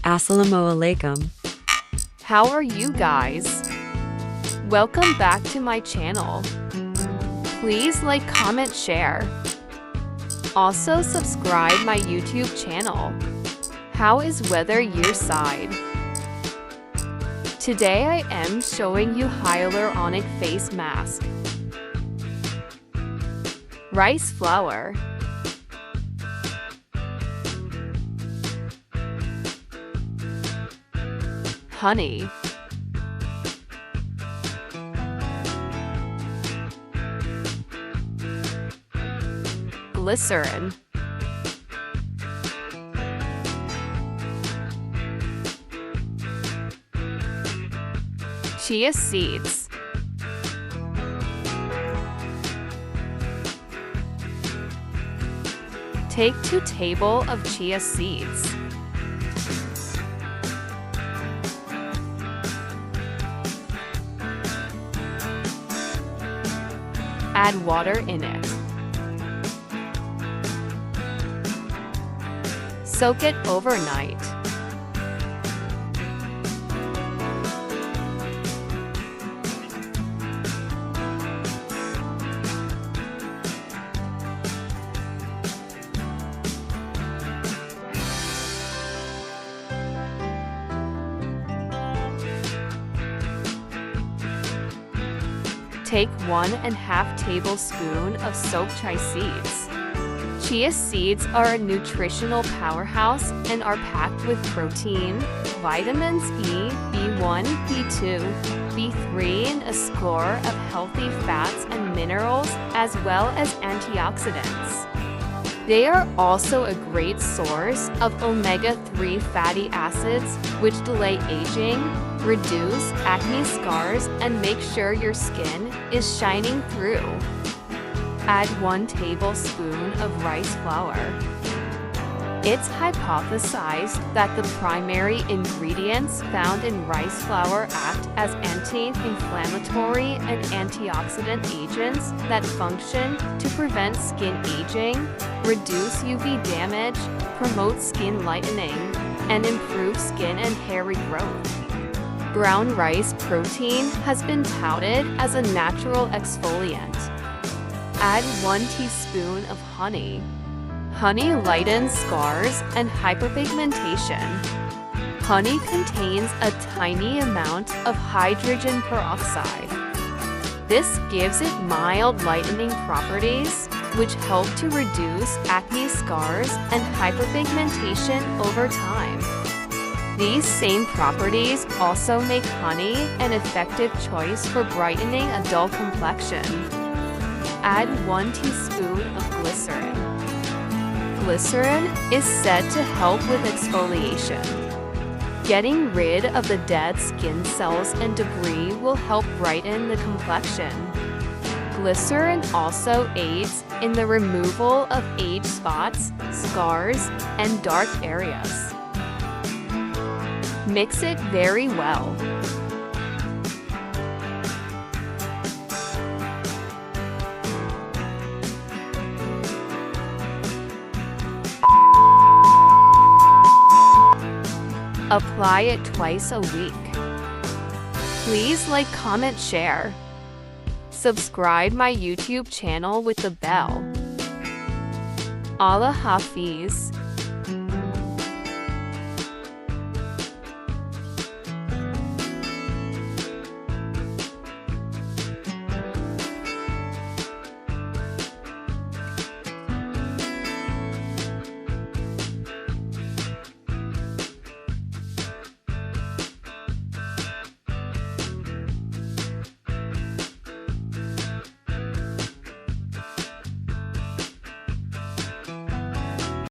Assalamu alaikum. How are you guys? Welcome back to my channel. Please like, comment, share. Also subscribe my YouTube channel. How is weather your side? Today I am showing you Hyaluronic face mask. Rice flour. Honey. Glycerine. Chia seeds. Take 2 tablespoons of chia seeds. Add water in it. Soak it overnight. Take 1½ tablespoon of soaked chia seeds. Chia seeds are a nutritional powerhouse and are packed with protein, vitamins E, B1, B2, B3, and a score of healthy fats and minerals, as well as antioxidants. They are also a great source of omega-3 fatty acids, which delay aging, reduce acne scars, and make sure your skin is shining through. Add 1 tablespoon of rice flour. It's hypothesized that the primary ingredients found in rice flour act as anti-inflammatory and antioxidant agents that function to prevent skin aging, reduce UV damage, promote skin lightening, and improve skin and hair regrowth. Brown rice protein has been touted as a natural exfoliant. Add 1 teaspoon of honey. Honey lightens scars and hyperpigmentation. Honey contains a tiny amount of hydrogen peroxide. This gives it mild lightening properties, which help to reduce acne scars and hyperpigmentation over time. These same properties also make honey an effective choice for brightening a dull complexion. Add 1 teaspoon of glycerin. Glycerin is said to help with exfoliation. Getting rid of the dead skin cells and debris will help brighten the complexion. Glycerin also aids in the removal of age spots, scars, and dark areas. Mix it very well. Apply it twice a week. Please like, comment, share. Subscribe my YouTube channel with the bell. Allah Hafiz.